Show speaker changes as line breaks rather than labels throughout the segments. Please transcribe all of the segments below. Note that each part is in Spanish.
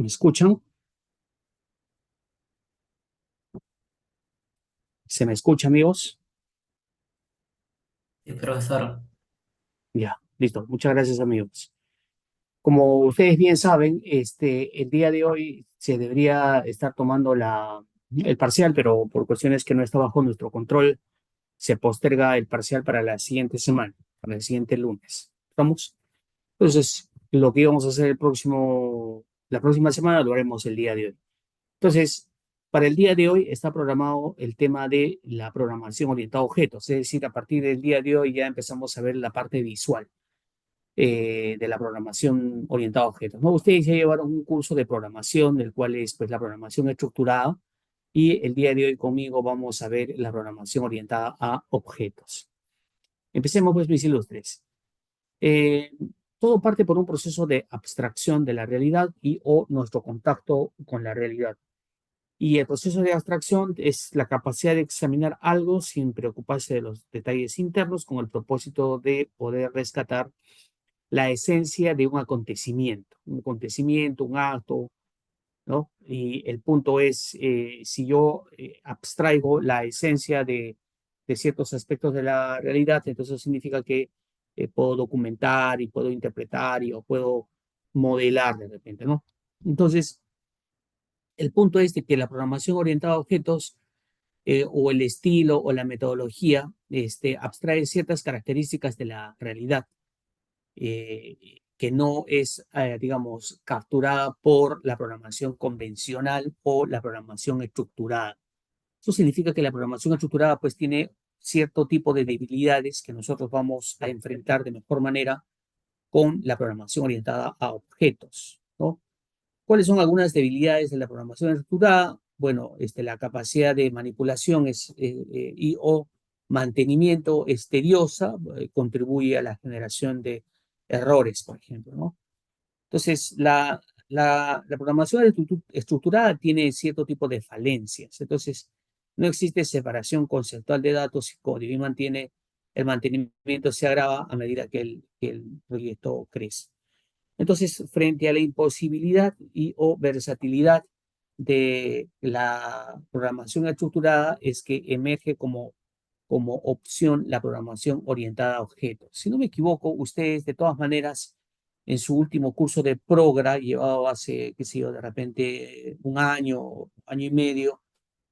¿Me escuchan? ¿Se me escucha, amigos?
Sí, profesor.
Ya, listo. Muchas gracias, amigos. Como ustedes bien saben, el día de hoy se debería estar tomando el parcial, pero por cuestiones que no está bajo nuestro control, se posterga el parcial para la siguiente semana, para el siguiente lunes. ¿Estamos? Entonces, lo que íbamos a hacer la próxima semana lo haremos el día de hoy. Entonces, para el día de hoy está programado el tema de la programación orientada a objetos, es decir, a partir del día de hoy ya empezamos a ver la parte visual de la programación orientada a objetos, ¿no? Ustedes ya llevaron un curso de programación, del cual es pues, la programación estructurada, y el día de hoy conmigo vamos a ver la programación orientada a objetos. Empecemos pues, mis ilustres. Eh, Todo parte por un proceso de abstracción de la realidad y o nuestro contacto con la realidad. Y el proceso de abstracción es la capacidad de examinar algo sin preocuparse de los detalles internos con el propósito de poder rescatar la esencia de un acontecimiento, un acto, ¿no? Y el punto es, si yo abstraigo la esencia de ciertos aspectos de la realidad, entonces eso significa que puedo documentar y puedo interpretar y o puedo modelar de repente, ¿no? Entonces, el punto es de que la programación orientada a objetos o el estilo o la metodología abstrae ciertas características de la realidad que no es, digamos, capturada por la programación convencional o la programación estructurada. Eso significa que la programación estructurada pues tiene cierto tipo de debilidades que nosotros vamos a enfrentar de mejor manera con la programación orientada a objetos, ¿no? ¿Cuáles son algunas debilidades de la programación estructurada? Bueno, la capacidad de manipulación y o mantenimiento es tediosa, contribuye a la generación de errores, por ejemplo, ¿no? Entonces, la programación estructurada tiene cierto tipo de falencias. Entonces, no existe separación conceptual de datos y código y el mantenimiento se agrava a medida que el proyecto crece. Entonces, frente a la imposibilidad y o versatilidad de la programación estructurada, es que emerge como opción la programación orientada a objetos. Si no me equivoco, ustedes de todas maneras, en su último curso de Progra, llevado hace, qué sé yo, de repente un año, año y medio,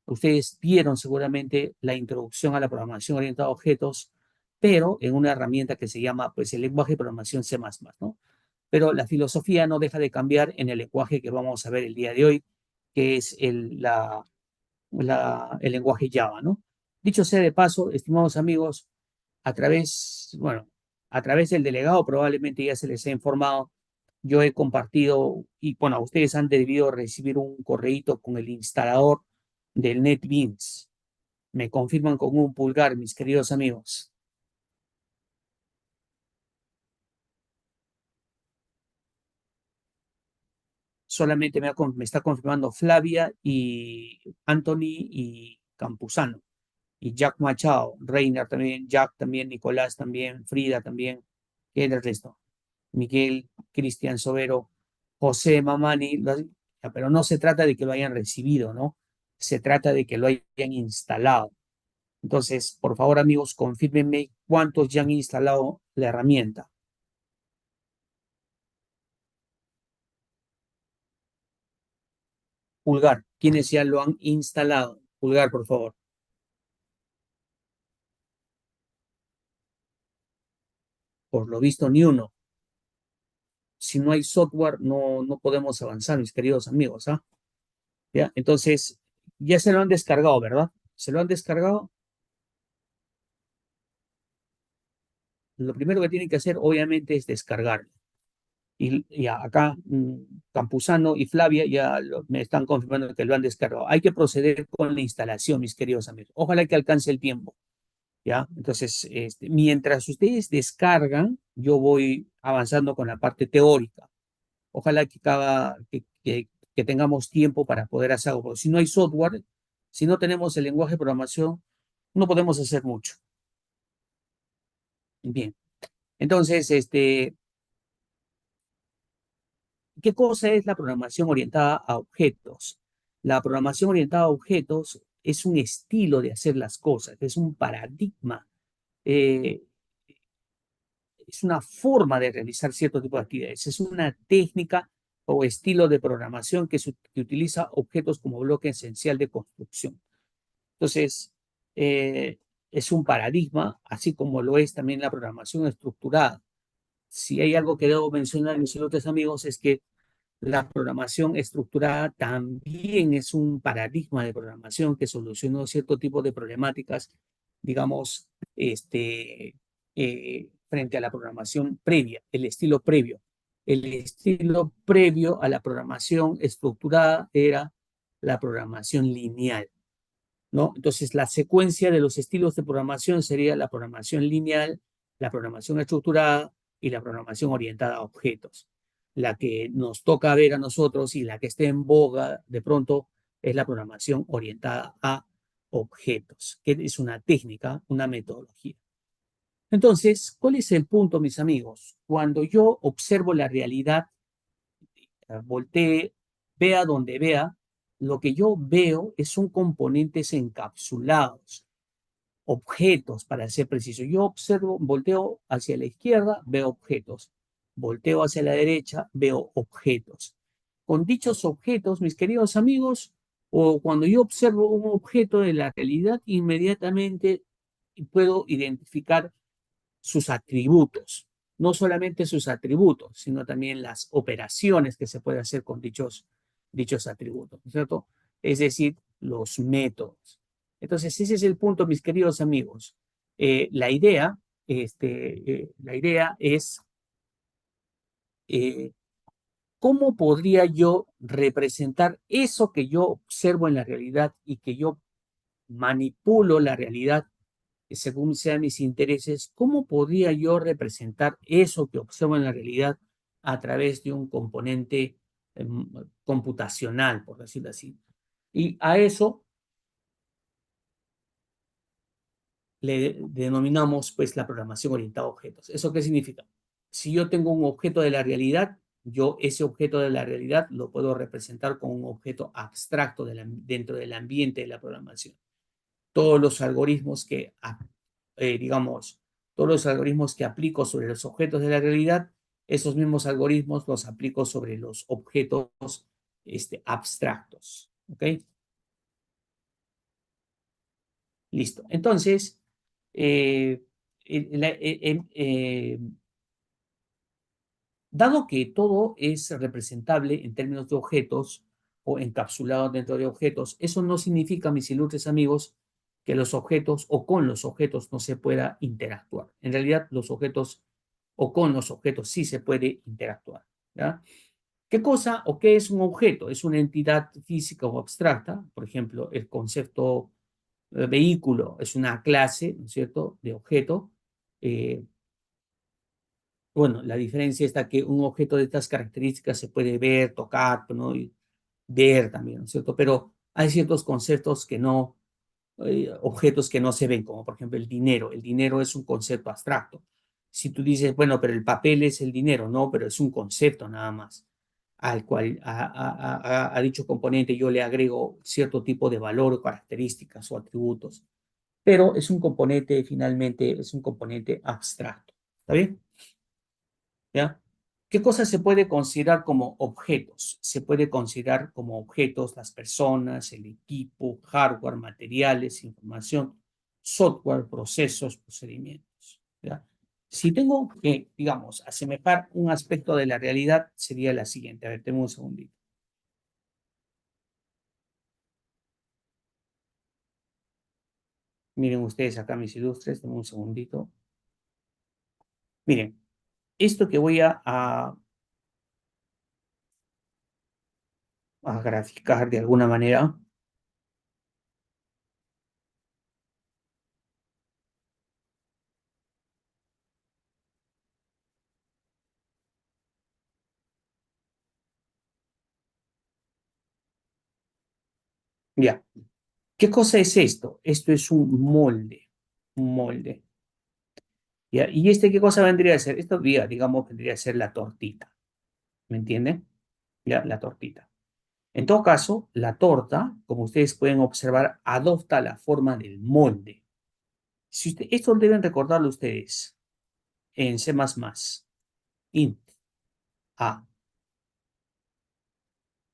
ustedes vieron seguramente la introducción a la programación orientada a objetos, pero en una herramienta que se llama, pues, el lenguaje de programación C++, ¿no? Pero la filosofía no deja de cambiar en el lenguaje que vamos a ver el día de hoy, que es el lenguaje Java, ¿no? Dicho sea de paso, estimados amigos, bueno, a través del delegado probablemente ya se les ha informado, yo he compartido, y bueno, ustedes han debido recibir un correíto con el instalador del NetBeans. Me confirman con un pulgar, mis queridos amigos. Solamente me está confirmando Flavia y Anthony y Campuzano. Y Jack Machado, Reiner también, Jack también, Nicolás también, Frida también. ¿Qué es el resto? Miguel, Cristian Sobero, José Mamani, pero no se trata de que lo hayan recibido, ¿no? Se trata de que lo hayan instalado. Entonces, por favor, amigos, confírmenme cuántos ya han instalado la herramienta. Pulgar, ¿quiénes ya lo han instalado? Pulgar, por favor. Por lo visto, ni uno. Si no hay software, no podemos avanzar, mis queridos amigos, ¿ah? ¿Ya? Entonces, ya se lo han descargado, ¿verdad? ¿Se lo han descargado? Lo primero que tienen que hacer, obviamente, es descargarlo. Y acá, Campuzano y Flavia me están confirmando que lo han descargado. Hay que proceder con la instalación, mis queridos amigos. Ojalá que alcance el tiempo, ¿ya? Entonces, mientras ustedes descargan, yo voy avanzando con la parte teórica. Ojalá que tengamos tiempo para poder hacer algo. Porque si no hay software, si no tenemos el lenguaje de programación, no podemos hacer mucho. Bien. Entonces, ¿qué cosa es la programación orientada a objetos? La programación orientada a objetos es un estilo de hacer las cosas, es un paradigma, eh, es una forma de realizar cierto tipo de actividades, es una técnica o estilo de programación que utiliza objetos como bloque esencial de construcción. Entonces, eh, es un paradigma, así como lo es también la programación estructurada. Si hay algo que debo mencionar, mis otros amigos, es que la programación estructurada también es un paradigma de programación que soluciona cierto tipo de problemáticas, digamos, frente a la programación previa, el estilo previo. El estilo previo a la programación estructurada era la programación lineal, ¿no? Entonces, la secuencia de los estilos de programación sería la programación lineal, la programación estructurada y la programación orientada a objetos. La que nos toca ver a nosotros y la que esté en boga de pronto es la programación orientada a objetos, que es una técnica, una metodología. Entonces, ¿cuál es el punto, mis amigos? Cuando yo observo la realidad, voltee, vea donde vea, lo que yo veo son componentes encapsulados, objetos, para ser preciso. Yo observo, volteo hacia la izquierda, veo objetos. Volteo hacia la derecha, veo objetos. Con dichos objetos, mis queridos amigos, o cuando yo observo un objeto de la realidad, inmediatamente puedo identificar sus atributos. No solamente sus atributos, sino también las operaciones que se puede hacer con dichos atributos, ¿no es cierto? Es decir, los métodos. Entonces, ese es el punto, mis queridos amigos. La idea es eh, cómo podría yo representar eso que yo observo en la realidad y que yo manipulo la realidad según sean mis intereses, ¿cómo podría yo representar eso que observo en la realidad a través de un componente computacional, por decirlo así? Y a eso le denominamos pues la programación orientada a objetos. ¿Eso qué significa? Si yo tengo un objeto de la realidad, yo ese objeto de la realidad lo puedo representar como un objeto abstracto dentro del ambiente de la programación. Todos los algoritmos digamos, todos los algoritmos que aplico sobre los objetos de la realidad, esos mismos algoritmos los aplico sobre los objetos abstractos. ¿Ok? Listo. Entonces, eh, dado que todo es representable en términos de objetos o encapsulado dentro de objetos, eso no significa, mis ilustres amigos, que los objetos o con los objetos no se pueda interactuar. En realidad, los objetos o con los objetos sí se puede interactuar. ¿Ya? ¿Qué cosa o qué es un objeto? Es una entidad física o abstracta, por ejemplo, el concepto vehículo es una clase, ¿no es cierto?, de objeto. Eh, bueno, la diferencia está que un objeto de estas características se puede ver, tocar, ¿no? Y ver también, ¿no es cierto? Pero hay ciertos conceptos que no, objetos que no se ven, como por ejemplo el dinero. El dinero es un concepto abstracto. Si tú dices, bueno, pero el papel es el dinero, no, pero es un concepto nada más, al cual a dicho componente yo le agrego cierto tipo de valor o características o atributos. Pero es un componente, finalmente, es un componente abstracto. ¿Está bien? ¿Ya? ¿Qué cosas se puede considerar como objetos? Se puede considerar como objetos las personas, el equipo, hardware, materiales, información, software, procesos, procedimientos. ¿Ya? Si tengo que, digamos, asemejar un aspecto de la realidad, sería la siguiente. A ver, tengo un segundito. Miren ustedes acá mis ilustres, tengo un segundito. Miren, esto que voy a graficar de alguna manera, ya. ¿Qué cosa es esto? Esto es un molde, un molde. ¿Ya? ¿Y qué cosa vendría a ser? Esto, digamos, vendría a ser la tortita, ¿me entienden? ¿ya? La tortita. En todo caso, la torta, como ustedes pueden observar, adopta la forma del molde. Esto deben recordarlo ustedes en C++. Int A.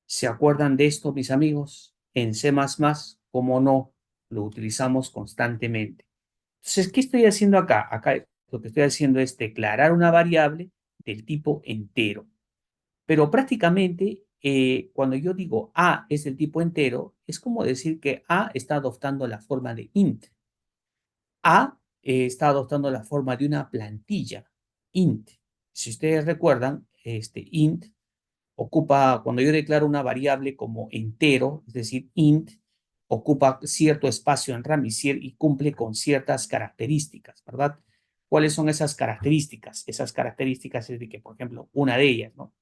¿Se acuerdan de esto, mis amigos? En C++, como no, lo utilizamos constantemente. Entonces, ¿qué estoy haciendo acá? Acá lo que estoy haciendo es declarar una variable del tipo entero. Pero prácticamente, cuando yo digo A es del tipo entero, es como decir que A está adoptando la forma de int. A está adoptando la forma de una plantilla, int. Si ustedes recuerdan, int ocupa, cuando yo declaro una variable como entero, es decir, int, ocupa cierto espacio en RAM y cumple con ciertas características, ¿verdad? ¿Cuáles son esas características? Esas características es de que, por ejemplo, una de ellas, ¿no?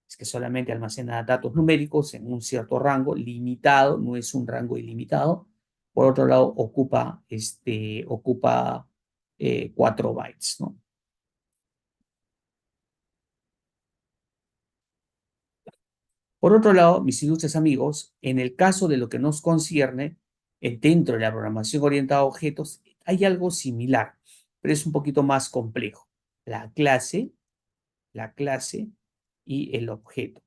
Es que solamente almacena datos numéricos en un cierto rango limitado, no es un rango ilimitado. Por otro lado, ocupa 4 bytes, ¿no? Por otro lado, mis ilustres amigos, en el caso de lo que nos concierne, dentro de la programación orientada a objetos, hay algo similar, pero es un poquito más complejo. La clase, la clase y el objeto,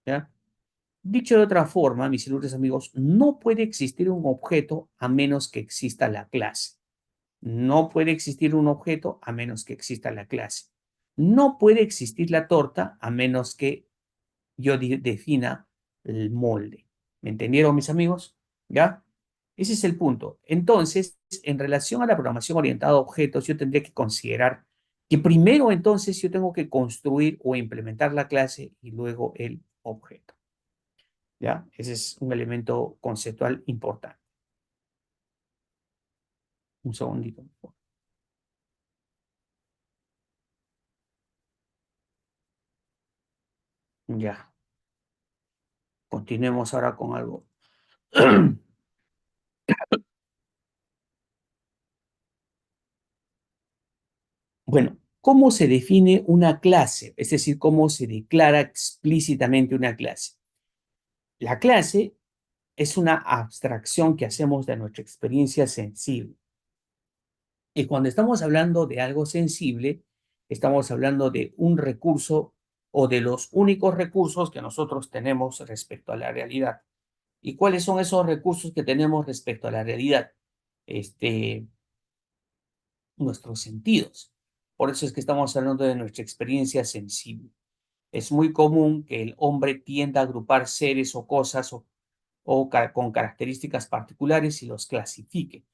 ¿ya? Dicho de otra forma, mis ilustres amigos, no puede existir un objeto a menos que exista la clase. No puede existir un objeto a menos que exista la clase. No puede existir la torta a menos que yo defina el molde. ¿Me entendieron, mis amigos? ¿Ya? Ese es el punto. Entonces, en relación a la programación orientada a objetos, yo tendría que considerar que primero entonces yo tengo que construir o implementar la clase y luego el objeto. ¿Ya? Ese es un elemento conceptual importante. Un segundito. Ya. Continuemos ahora con algo. Bueno, ¿cómo se define una clase? Es decir, ¿cómo se declara explícitamente una clase? La clase es una abstracción que hacemos de nuestra experiencia sensible. Y cuando estamos hablando de algo sensible, estamos hablando de un recurso o de los únicos recursos que nosotros tenemos respecto a la realidad. ¿Y cuáles son esos recursos que tenemos respecto a la realidad? Este, Nuestros sentidos. Por eso es que estamos hablando de nuestra experiencia sensible. Es muy común que el hombre tienda a agrupar seres o cosas con características particulares y los clasifique.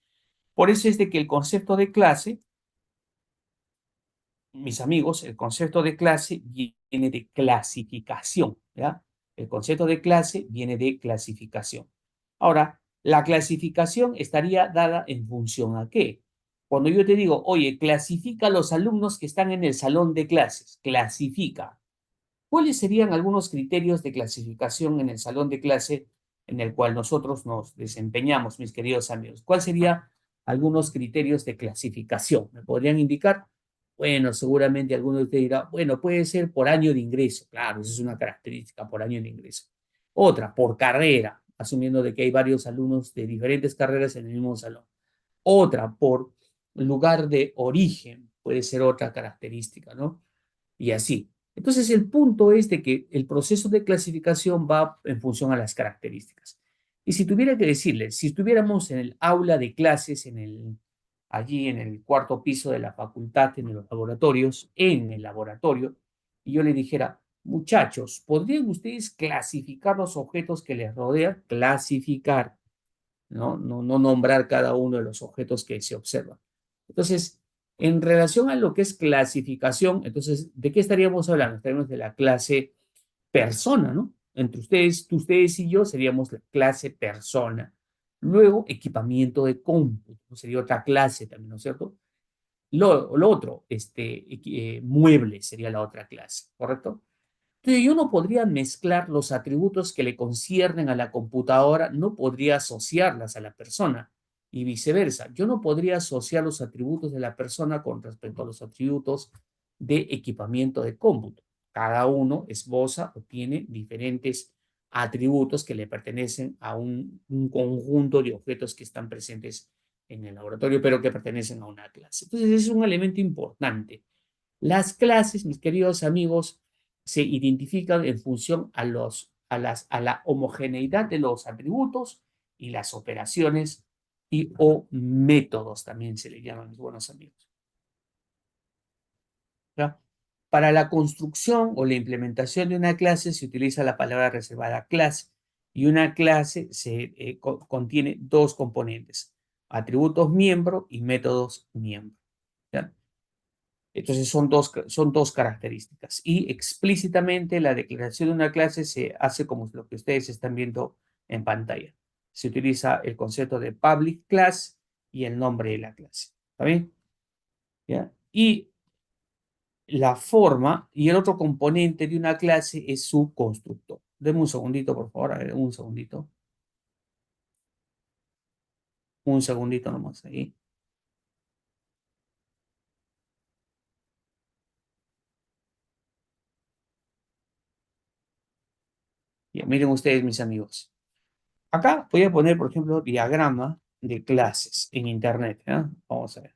Por eso es de que el concepto de clase, mis amigos, el concepto de clase viene de clasificación, ¿ya? El concepto de clase viene de clasificación. Ahora, la clasificación estaría dada en función a qué. Cuando yo te digo, oye, clasifica a los alumnos que están en el salón de clases, clasifica. ¿Cuáles serían algunos criterios de clasificación en el salón de clase en el cual nosotros nos desempeñamos, mis queridos amigos? ¿Cuáles serían algunos criterios de clasificación? ¿Me podrían indicar? Bueno, seguramente alguno de ustedes dirá, bueno, puede ser por año de ingreso. Claro, esa es una característica, por año de ingreso. Otra, por carrera, asumiendo de que hay varios alumnos de diferentes carreras en el mismo salón. Otra, por lugar de origen, puede ser otra característica, ¿no? Y así. Entonces, el punto es de que el proceso de clasificación va en función a las características. Y si tuviera que decirles, si estuviéramos en el aula de clases, allí en el cuarto piso de la facultad, en los laboratorios, en el laboratorio, y yo le dijera, muchachos, ¿podrían ustedes clasificar los objetos que les rodean? Clasificar, ¿no? No nombrar cada uno de los objetos que se observan. Entonces, en relación a lo que es clasificación, entonces, ¿de qué estaríamos hablando? Estaríamos de la clase persona, ¿no? Entre ustedes y yo seríamos la clase persona. Luego, equipamiento de cómputo, sería otra clase también, ¿no es cierto? Lo otro, muebles sería la otra clase, ¿correcto? Entonces, yo no podría mezclar los atributos que le conciernen a la computadora, no podría asociarlas a la persona y viceversa. Yo no podría asociar los atributos de la persona con respecto a los atributos de equipamiento de cómputo. Cada uno esboza o tiene diferentes atributos que le pertenecen a un conjunto de objetos que están presentes en el laboratorio, pero que pertenecen a una clase. Entonces, es un elemento importante. Las clases, mis queridos amigos, se identifican en función a la homogeneidad de los atributos y las operaciones y o métodos también se le llaman, mis buenos amigos. ¿Ya? Para la construcción o la implementación de una clase se utiliza la palabra reservada clase y una clase contiene dos componentes, atributos miembro y métodos miembro. ¿Ya? Entonces son dos características y explícitamente la declaración de una clase se hace como lo que ustedes están viendo en pantalla. Se utiliza el concepto de public class y el nombre de la clase. ¿Está bien? ¿Ya? Y la forma y el otro componente de una clase es su constructor. Deme un segundito, por favor, a ver, un segundito. Un segundito nomás ahí. Bien, miren ustedes, mis amigos. Acá voy a poner, por ejemplo, diagrama de clases en Internet. ¿Ya? Vamos a ver.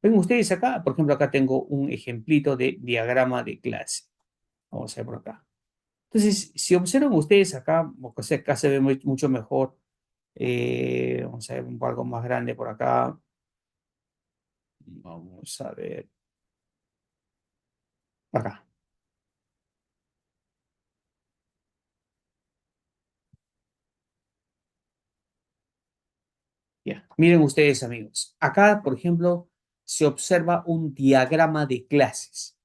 Ven ustedes acá, por ejemplo, acá tengo un ejemplito de diagrama de clase. Vamos a ver por acá. Entonces, si observan ustedes acá, o sea, acá se ve mucho mejor. Vamos a ver algo más grande por acá. Vamos a ver acá. Ya. Miren ustedes, amigos. Acá, por ejemplo, se observa un diagrama de clases.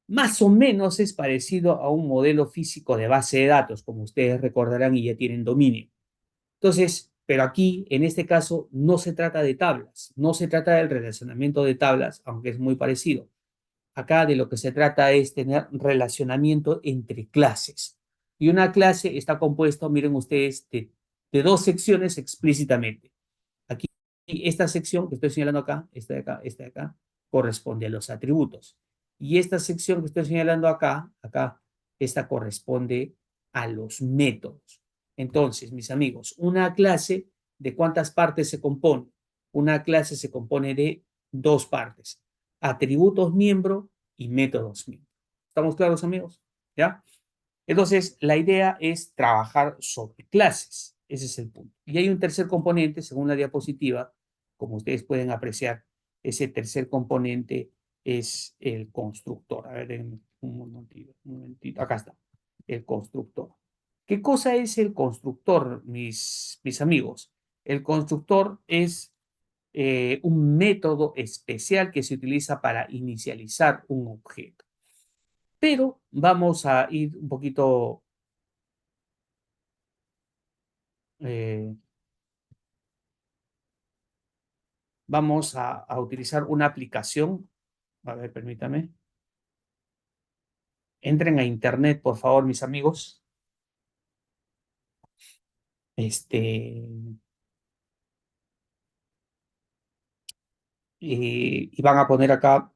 Más o menos es parecido a un modelo físico de base de datos, como ustedes recordarán y ya tienen dominio. Entonces, pero aquí, en este caso, no se trata de tablas, no se trata del relacionamiento de tablas, aunque es muy parecido. Acá de lo que se trata es tener relacionamiento entre clases. Y una clase está compuesta, miren ustedes, de dos secciones explícitamente. Aquí, esta sección que estoy señalando acá, esta de acá, corresponde a los atributos. Y esta sección que estoy señalando acá, esta corresponde a los métodos. Entonces, mis amigos, una clase, ¿de cuántas partes se compone? Una clase se compone de dos partes, atributos miembro y métodos miembro. ¿Estamos claros, amigos? ¿Ya? Entonces, la idea es trabajar sobre clases. Ese es el punto. Y hay un tercer componente, según la diapositiva, como ustedes pueden apreciar, ese tercer componente es el constructor. A ver, un momentito. Acá está, el constructor. ¿Qué cosa es el constructor, mis amigos? El constructor es un método especial que se utiliza para inicializar un objeto. Pero vamos a ir un poquito eh, vamos a utilizar una aplicación. A ver, permítame. Entren a internet, por favor, mis amigos. Este, y van a poner acá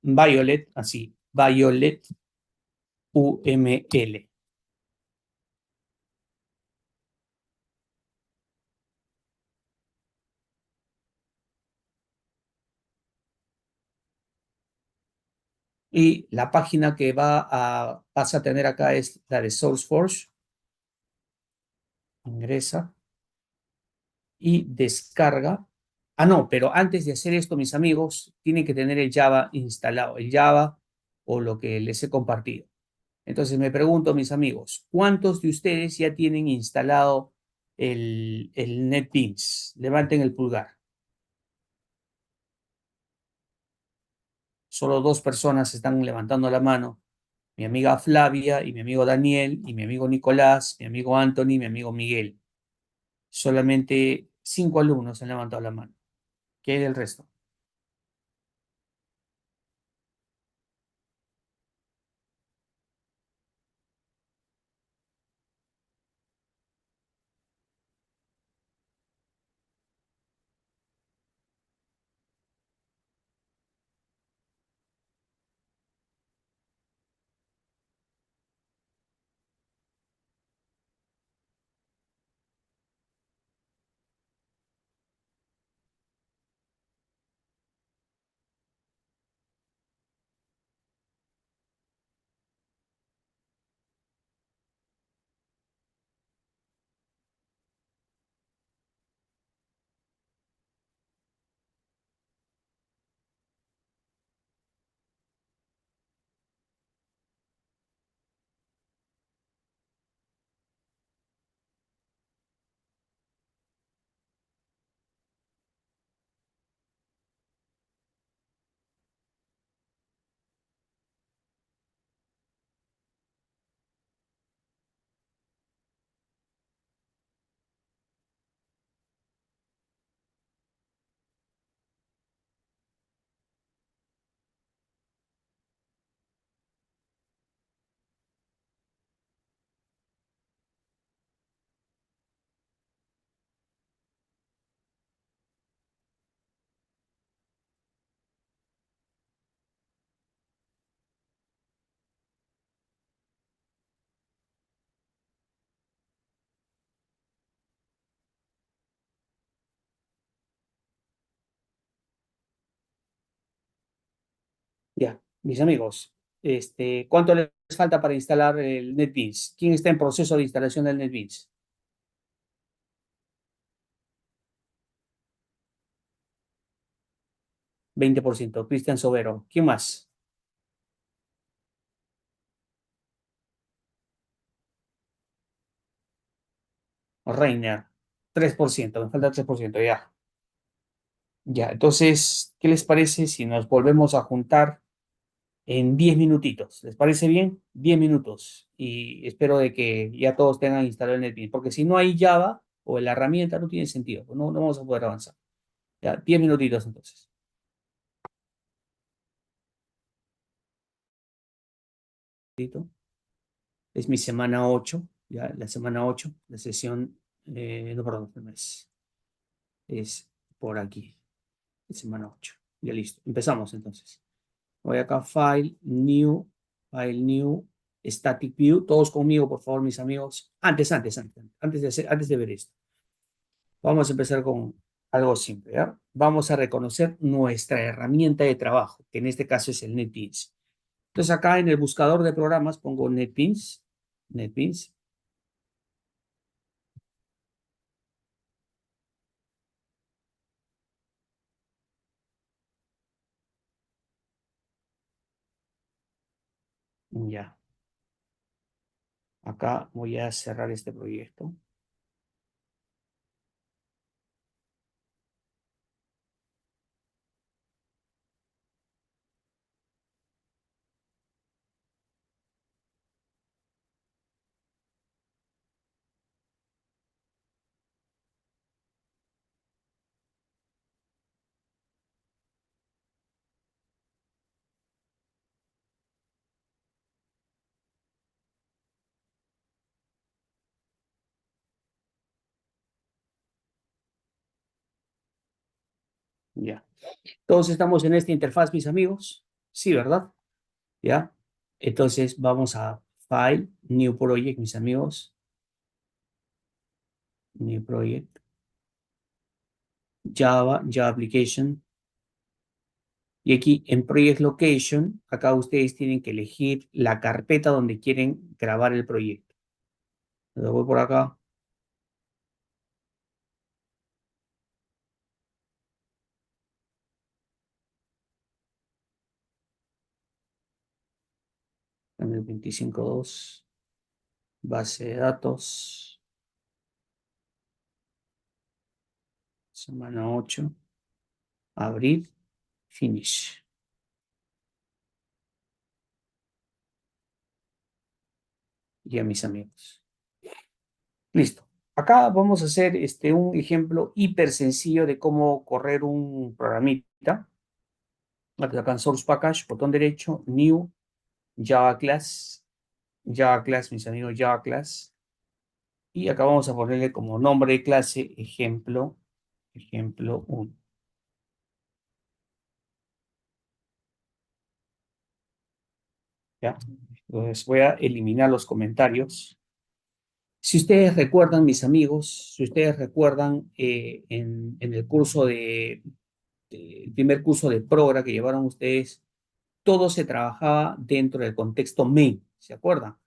Violet, así, Violet UML. Y la página que vas a tener acá es la de SourceForge. Ingresa y descarga. Ah, no, pero antes de hacer esto, mis amigos, tienen que tener el Java instalado, el Java o lo que les he compartido. Entonces me pregunto, mis amigos, ¿cuántos de ustedes ya tienen instalado el NetBeans? Levanten el pulgar. Solo dos personas están levantando la mano. Mi amiga Flavia y mi amigo Daniel y mi amigo Nicolás, mi amigo Anthony y mi amigo Miguel. Solamente cinco alumnos han levantado la mano. ¿Qué hay del resto? Mis amigos, ¿cuánto les falta para instalar el NetBeans? ¿Quién está en proceso de instalación del NetBeans? 20%. Cristian Sobero. ¿Quién más? Reiner. 3%. Me falta 3%. Ya. Ya. Entonces, ¿qué les parece si nos volvemos a juntar en 10 minutitos? ¿Les parece bien? 10 minutos. Y espero de que ya todos tengan instalado el NetBeans. Porque si no hay Java o la herramienta, no tiene sentido. No, no vamos a poder avanzar. Ya. 10 minutitos entonces. ¿Listo? Es mi semana 8, ya, la semana 8, la sesión, no, perdón, no es por aquí, es semana 8. Ya listo, empezamos entonces. Voy acá, File, New, Static View, todos conmigo, por favor, mis amigos. Antes de ver esto, vamos a empezar con algo simple, ¿ya? Vamos a reconocer nuestra herramienta de trabajo, que en este caso es el NetBeans. Entonces acá en el buscador de programas pongo NetBeans, ya. Acá voy a cerrar este proyecto. Ya. Todos estamos en esta interfaz, mis amigos. Sí, ¿verdad? Ya. Entonces vamos a File, New Project, mis amigos. New Project. Java Application. Y aquí en Project Location, acá ustedes tienen que elegir la carpeta donde quieren grabar el proyecto. Lo voy por acá, en el 25.2, base de datos, semana 8, abrir, finish. Ya, mis amigos. Listo. Acá vamos a hacer un ejemplo hiper sencillo de cómo correr un programita. Acá en Source Package, botón derecho, New, Java Class, mis amigos, Java Class. Y acá vamos a ponerle como nombre de clase ejemplo 1. ¿Ya? Entonces voy a eliminar los comentarios. Si ustedes recuerdan, mis amigos, si ustedes recuerdan en el curso el primer curso de Progra que llevaron ustedes, todo se trabajaba dentro del contexto main, ¿se acuerdan?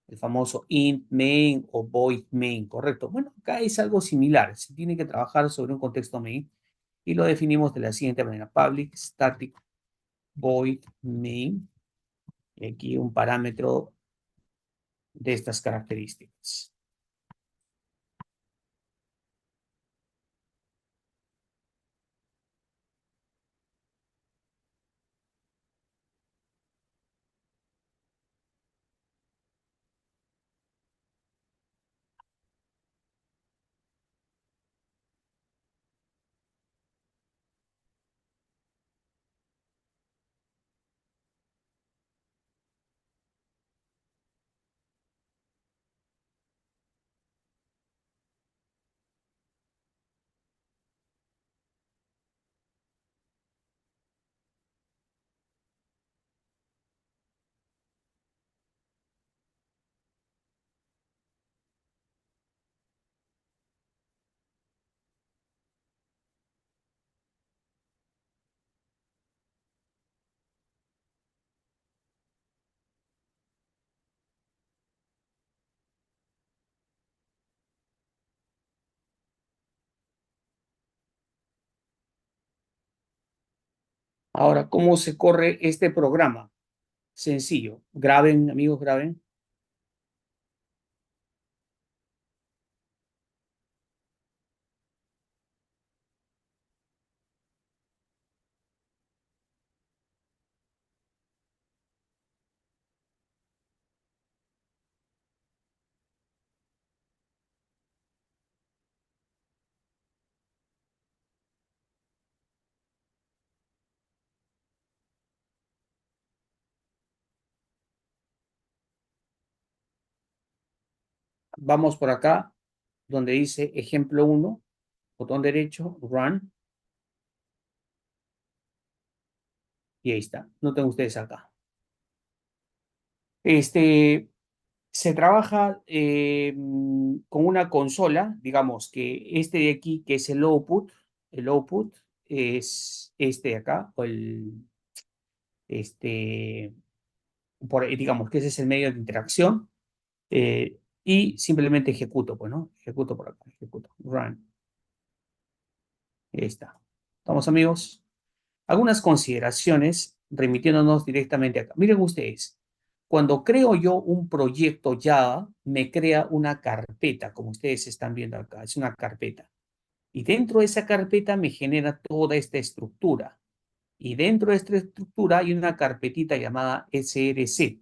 El famoso int main o void main, ¿correcto? Bueno, acá es algo similar, se tiene que trabajar sobre un contexto main y lo definimos de la siguiente manera: public static void main, y aquí un parámetro de estas características. Ahora, ¿cómo se corre este programa? Sencillo. Graben, amigos, graben. Vamos por acá, donde dice ejemplo uno, botón derecho, run, y ahí está. Noten ustedes acá. Se trabaja con una consola, digamos que este de aquí, que es el output es este de acá, o este, digamos que ese es el medio de interacción, y simplemente ejecuto, pues, ¿no? Ejecuto por acá, ejecuto, run, ahí está. ¿Estamos, amigos? Algunas consideraciones remitiéndonos directamente acá. Miren ustedes, cuando creo yo un proyecto Java, me crea una carpeta, como ustedes están viendo acá, es una carpeta. Y dentro de esa carpeta me genera toda esta estructura. Y dentro de esta estructura hay una carpetita llamada src,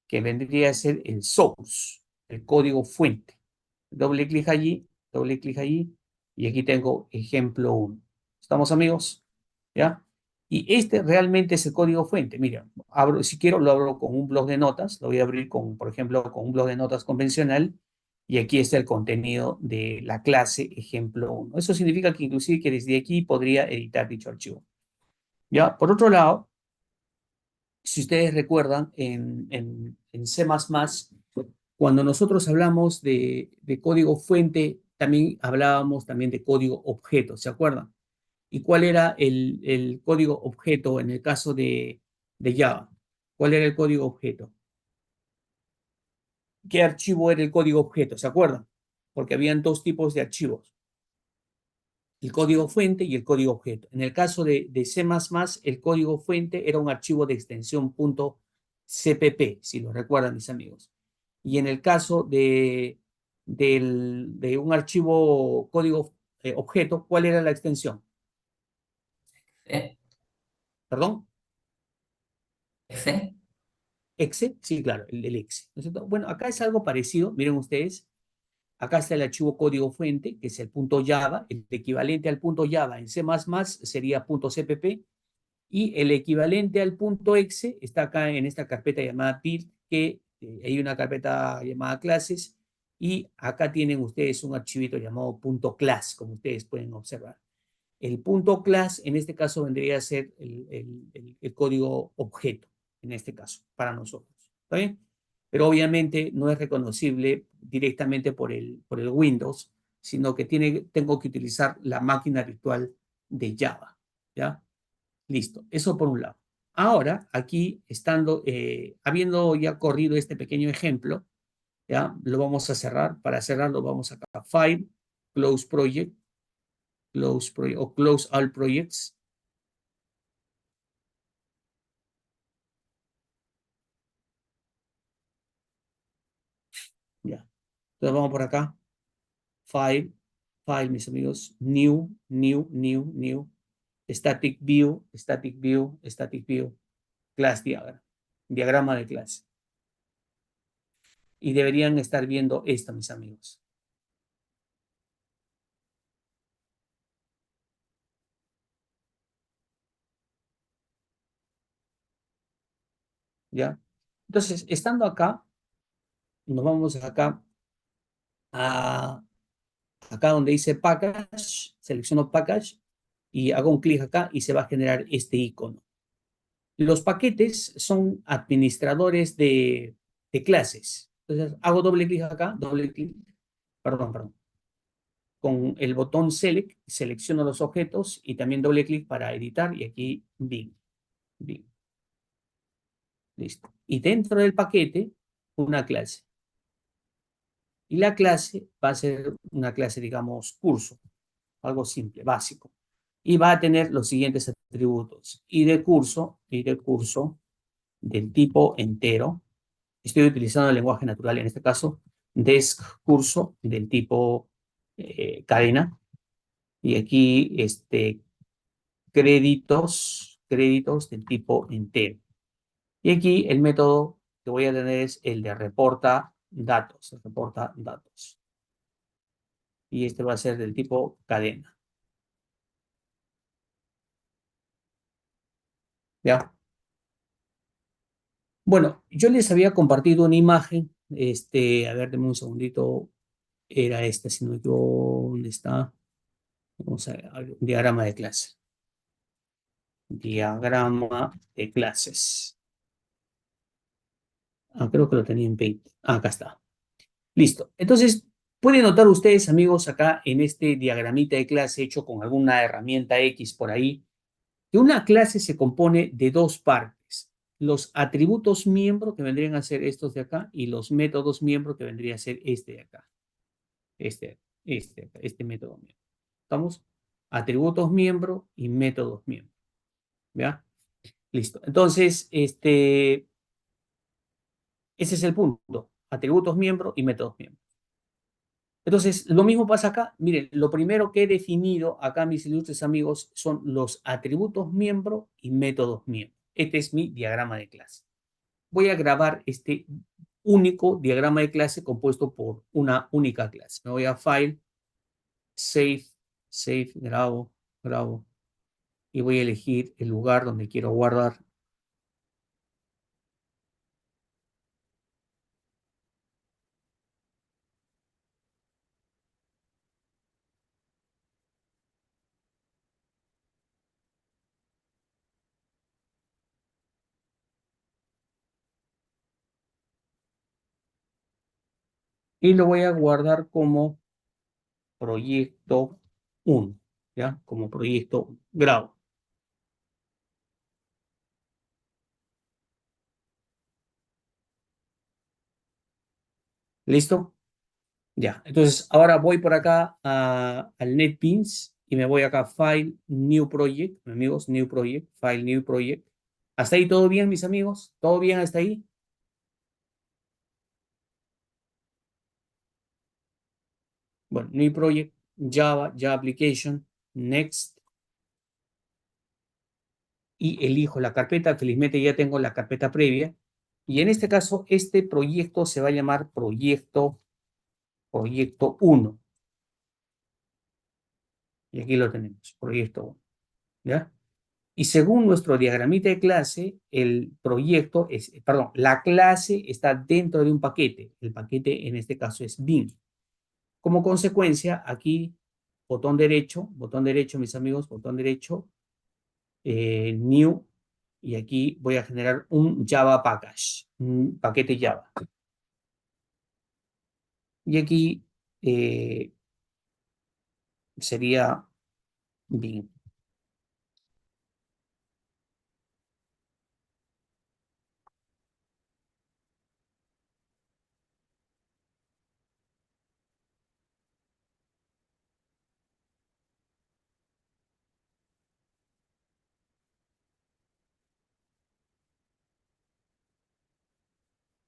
que vendría a ser el source, el código fuente. Doble clic allí, y aquí tengo ejemplo uno. ¿Estamos, amigos? ¿Ya? Y este realmente es el código fuente. Mira, abro, si quiero lo abro con un blog de notas, lo voy a abrir con, por ejemplo, con un blog de notas convencional, y aquí está el contenido de la clase ejemplo uno. Eso significa que inclusive que desde aquí podría editar dicho archivo. ¿Ya? Por otro lado, si ustedes recuerdan, en C++, cuando nosotros hablamos de código fuente, también hablábamos también de código objeto, ¿se acuerdan? ¿Y cuál era el código objeto en el caso de Java? ¿Cuál era el código objeto? ¿Qué archivo era el código objeto? ¿Se acuerdan? Porque habían dos tipos de archivos, el código fuente y el código objeto. En el caso de C++, el código fuente era un archivo de extensión .cpp, si lo recuerdan mis amigos. Y en el caso de un archivo código objeto, ¿cuál era la extensión?
¿Eh?
¿Perdón?
¿Ese?
¿Exe? Sí, claro, el exe. ¿No es cierto? Bueno, acá es algo parecido. Miren ustedes, acá está el archivo código fuente, que es el .java. El equivalente al .java en C++ sería .cpp. Y el equivalente al .exe está acá en esta carpeta llamada build, que hay una carpeta llamada clases, y acá tienen ustedes un archivito llamado .class, como ustedes pueden observar. El .class en este caso vendría a ser el código objeto, en este caso, para nosotros. ¿Está bien? Pero obviamente no es reconocible directamente por el Windows, sino que tengo que utilizar la máquina virtual de Java. ¿Ya? Listo, eso por un lado. Ahora, aquí, habiendo ya corrido este pequeño ejemplo, ya lo vamos a cerrar. Para cerrarlo, vamos acá a File, Close Project, o Close All Projects. Ya. Entonces vamos por acá. File, File, mis amigos. New. Static View, Static View, Static View. Class Diagram. Diagrama de clase. Y deberían estar viendo esto, mis amigos. ¿Ya? Entonces, estando acá, nos vamos a acá donde dice Package, selecciono Package y hago un clic acá y se va a generar este icono. Los paquetes son administradores de clases. Entonces, hago doble clic acá, doble clic, perdón. Con el botón Select, selecciono los objetos y también doble clic para editar y aquí Big, listo. Y dentro del paquete, una clase. Y la clase va a ser una clase, digamos, curso, algo simple, básico. y va a tener los siguientes atributos. ID curso del tipo entero. Estoy utilizando el lenguaje natural en este caso. Desc curso del tipo cadena. Y aquí créditos del tipo entero. Y aquí el método que voy a tener es el de reporta datos. Reporta datos. Y este va a ser del tipo cadena. ¿Ya? Bueno, yo les había compartido una imagen. A ver, denme un segundito. Era esta, si no yo, ¿dónde está? Vamos a ver, un diagrama de clase. Diagrama de clases. Ah, creo que lo tenía en Paint. Ah, acá está. Listo. Entonces, pueden notar ustedes, amigos, acá en este diagramita de clase hecho con alguna herramienta X por ahí, que una clase se compone de dos partes. Los atributos miembro, que vendrían a ser estos de acá, y los métodos miembro, que vendría a ser este de acá. Este método miembro. ¿Estamos? Atributos miembro y métodos miembro. ¿Ya? Listo. Entonces, ese es el punto. Atributos miembro y métodos miembro. Entonces, lo mismo pasa acá. Miren, lo primero que he definido acá, mis ilustres amigos, son los atributos miembro y métodos miembro. Este es mi diagrama de clase. Voy a grabar este único diagrama de clase compuesto por una única clase. Me voy a File, Save, Save, grabo, y voy a elegir el lugar donde quiero guardar. Y lo voy a guardar como proyecto 1, ¿ya? Como proyecto grabo. ¿Listo? Ya. Entonces, ahora voy por acá al NetBeans y me voy acá a File, New Project, amigos, New Project, File, New Project. ¿Hasta ahí todo bien, mis amigos? ¿Todo bien hasta ahí? Bueno, New Project, Java, Java Application, Next, y elijo la carpeta. Felizmente ya tengo la carpeta previa. Y en este caso, este proyecto se va a llamar proyecto 1. Y aquí lo tenemos, proyecto 1. ¿Ya? Y según nuestro diagramita de clase, el proyecto perdón, la clase está dentro de un paquete. El paquete en este caso es bin. Como consecuencia, aquí botón derecho, mis amigos, botón derecho, new, y aquí voy a generar un Java package, un paquete Java. Y aquí sería bin.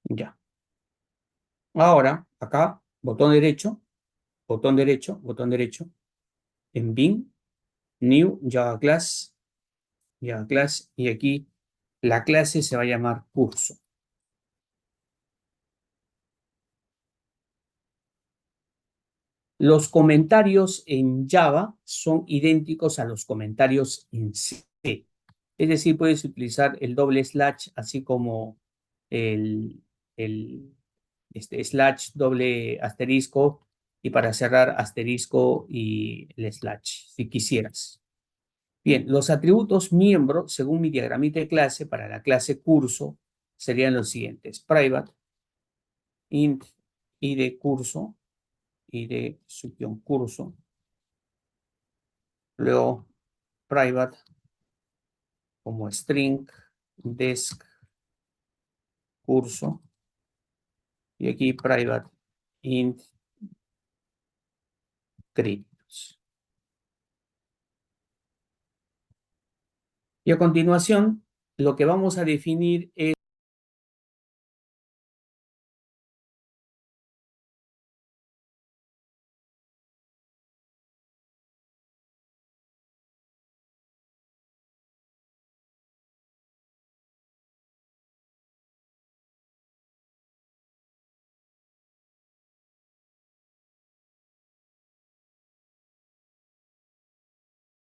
Ya. Ahora, acá, botón derecho, botón derecho, botón derecho, en bin, new, Java class, y aquí la clase se va a llamar curso. Los comentarios en Java son idénticos a los comentarios en C. Es decir, puedes utilizar el doble slash, así como el, el slash doble asterisco, y para cerrar asterisco y el slash, si quisieras. Bien, los atributos miembro, según mi diagramita de clase, para la clase curso, serían los siguientes. Private, int, id curso, id subión curso. Luego, private como string, desc, curso. Y aquí private, int, créditos. Y a continuación, lo que vamos a definir es